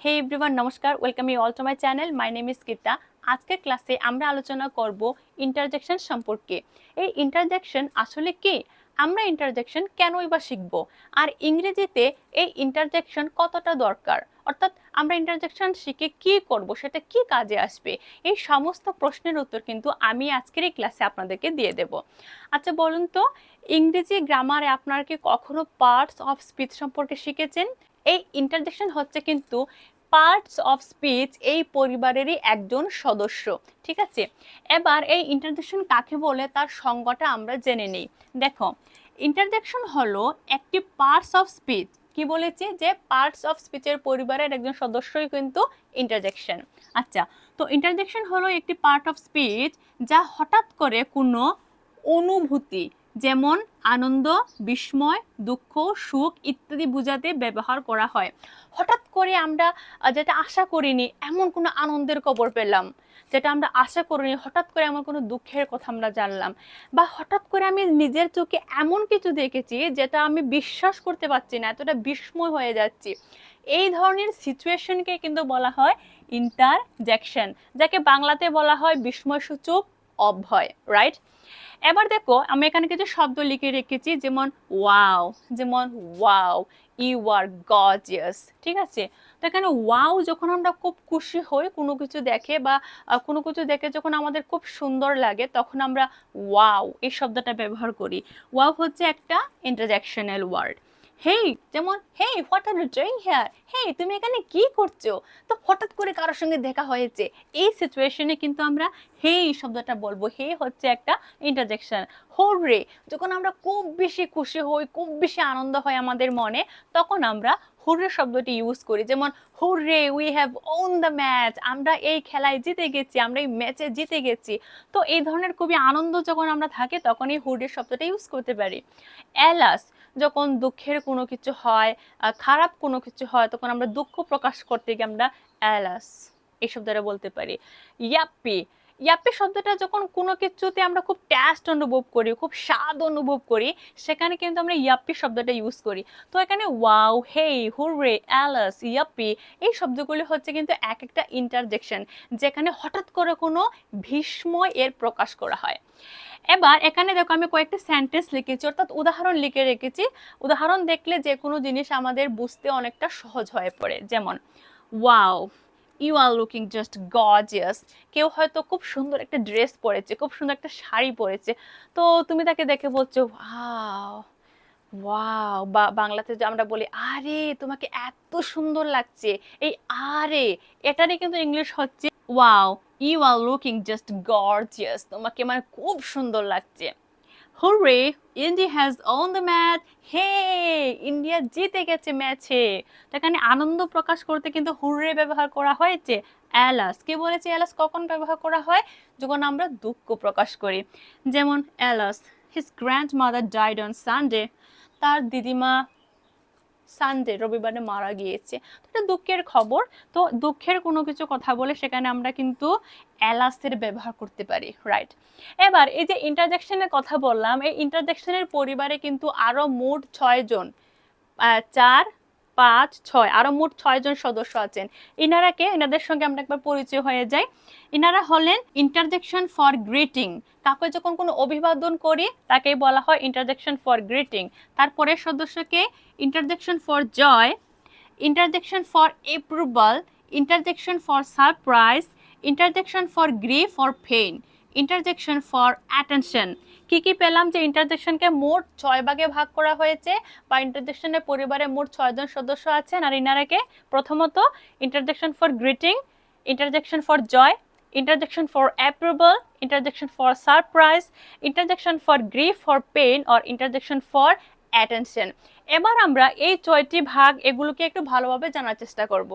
হে everyone, নমস্কার। Welcome you all to my channel. My name is Kirta. আজকের ক্লাসে আমরা আলোচনা করব ইন্টারজেকশন সম্পর্কে। এই ইন্টারজেকশন আসলে কি, আমরা ইন্টারজেকশন কেনই বা শিখব, আর ইংরেজিতে এই ইন্টারজেকশন কতটা দরকার, অর্থাৎ আমরা ইন্টারজেকশন শিখে কি করব, সেটা কি কাজে আসবে, এই সমস্ত প্রশ্নের উত্তর কিন্তু আমি আজকের এই ক্লাসে আপনাদেরকে দিয়ে দেব। আচ্ছা বলুন তো, ইংরেজি গ্রামারে আপনারা কি কখনো পার্টস অফ স্পিচ সম্পর্কে শিখেছেন? এই ইন্টারজেকশন হচ্ছে কিন্তু পার্টস অফ স্পিচ এই পরিবারেরই একজন সদস্য, ঠিক আছে। এবার এই ইন্টারজেকশন কাকে বলে তার সংজ্ঞাটা আমরা জেনে নিই। দেখো, ইন্টারজেকশন হলো একটি পার্টস অফ স্পিচ, কি বলেছি যে পার্টস অফ স্পিচের পরিবারের একজন সদস্যই কিন্তু ইন্টারজেকশন। আচ্ছা, তো ইন্টারজেকশন হলো একটি পার্ট অফ স্পিচ যা হঠাৎ করে কোনো অনুভূতি, যেমন আনন্দ, বিস্ময়, দুঃখ, সুখ ইত্যাদি বোঝাতে ব্যবহার করা হয়। হঠাৎ করে আমরা যেটা আশা করিনি, এমন কোনো আনন্দের খবর পেলাম যেটা আমরা আশা করিনি, হঠাৎ করে এমন কোনো দুঃখের কথা আমরা জানলাম, বা হঠাৎ করে আমি নিজের চোখে এমন কিছু দেখেছি যেটা আমি বিশ্বাস করতে পারছি না, এতটা বিস্ময় হয়ে যাচ্ছি, এই ধরনের সিচুয়েশনকে কিন্তু বলা হয় ইন্টারজেকশন, যাকে বাংলাতে বলা হয় বিস্ময়সূচক অভয়, রাইট। এবার দেখো, আমি এখানে কিছু শব্দ লিখে রেখেছি, যেমন ওয়াও, যেমন ওয়াও, ইউ আর গর্জিয়াস, ঠিক আছে। তো এখানে ওয়াও যখন আমরা খুব খুশি হই কোনো কিছু দেখে, বা কোনো কিছু দেখে যখন আমাদের খুব সুন্দর লাগে, তখন আমরা ওয়াও এই শব্দটা ব্যবহার করি। ওয়াও হচ্ছে একটা ইন্টারজেকশনাল ওয়ার্ড। হেই, যেমন hey, what are you doing here, hey তুমি এখানে কি করছো। তো হঠাৎ করে কারোর সঙ্গে দেখা হয়েছে, এই সিচুয়েশনে কিন্তু আমরা হেই শব্দটা বলবো। হে হচ্ছে একটা ইন্টারজেকশন। হুররে, যখন আমরা খুব বেশি খুশি হই, খুব বেশি আনন্দ হয় আমাদের মনে, তখন আমরা হুররে শব্দটি ইউজ করি, যেমন hurray we have won the match, আমরা এই খেলায় জিতে গেছি, আমরা এই ম্যাচে জিতে গেছি। তো এই ধরনের খুবই আনন্দ যখন আমরা থাকি, তখন এই হুররে শব্দটা ইউজ করতে পারি। অ্যালাস, যখন দুঃখের কোনো কিছু হয়, খারাপ কোনো কিছু হয়, তখন আমরা দুঃখ প্রকাশ করতে গিয়ে আমরা অ্যালাস এই শব্দটা বলতে পারি। ইয়াপ্পি, ইয়াপ্পি শব্দটা যখন কোনো কিছুতে আমরা খুব টেস্ট অনুভব করি, খুব স্বাদ অনুভব করি, সেখানে কিন্তু আমরা ইয়াপ্পি শব্দটা ইউজ করি। তো এখানে ওয়াও, হেই, হুররে, অ্যালাস, ইয়াপ্পি এই শব্দগুলি হচ্ছে কিন্তু এক একটা ইন্টারজেকশন, যেখানে হঠাৎ করে কোনো বিস্ময় এর প্রকাশ করা হয়। এবার এখানে দেখো, আমি কয়েকটা সেন্টেন্স লিখেছি, অর্থাৎ উদাহরণ লিখে রেখেছি। উদাহরণ দেখলে যে কোনো জিনিস আমাদের বুঝতে অনেকটা সহজ হয়ে পড়ে। যেমন wow, you are looking just gorgeous, কেউ হয়তো খুব সুন্দর একটা ড্রেস পরেছে, খুব সুন্দর একটা শাড়ি পরেছে, তো তুমি তাকে দেখে বলছো ওয়াও, ওয়াও। বা বাংলাতে যে আমরা বলি আরে তোমাকে এত সুন্দর লাগছে, এই আরে এটারই কিন্তু ইংলিশ হচ্ছে wow, you are looking just gorgeous, তোমাকে মানে খুব সুন্দর লাগছে। Hurray, India has won the match, হে ইন্ডিয়া জিতে গেছে ম্যাচে। তো এখানে আনন্দ প্রকাশ করতে কিন্তু হুররে ব্যবহার করা হয়েছে। অ্যালাস, কে বলেছে অ্যালাস কখন ব্যবহার করা হয়? যখন আমরা দুঃখ প্রকাশ করি। যেমন alas, his grand mother died on Sunday, তার দিদিমা সানডে রবিবারে মারা গিয়েছে। তো এটা দুঃখের খবর। তো দুঃখের কোনো কিছু কথা বলে সেখানে আমরা কিন্তু অ্যালাসের ব্যবহার করতে পারি, রাইট। এবার এই যে ইন্টারজেকশনের কথা বললাম, এই ইন্টারজেকশনের পরিবারে কিন্তু আরো মোট 6 জন, 4, 5, 6, আরো মোট 6 জন সদস্য আছেন। ইনারা কে, এনাদের সঙ্গে আমরা একবার পরিচয় হয়ে যাই। ইনারা হলেন ইন্টারজেকশন ফর গ্রিটিং, কাউকে যখন কোনো অভিবাদন করি তাকেই বলা হয় ইন্টারজেকশন ফর গ্রিটিং। তারপরের সদস্যকে interjection for joy, interjection for approval, interjection for surprise, interjection for grief or pain, interjection for attention. কি কি পেলাম যে ইন্টারজেকশনকে মোট 6 ভাগে ভাগ করা হয়েছে, বা ইন্টারজেকশনের পরিবারে মোট 6 জন সদস্য আছেন। আর ইনারাকে প্রথমত interjection for greeting, interjection for joy, interjection for approval, interjection for surprise, interjection for grief for pain, or interjection for attention. এবার আমরা এই 6টি ভাগ এগুলোকে একটু ভালোভাবে জানার চেষ্টা করব।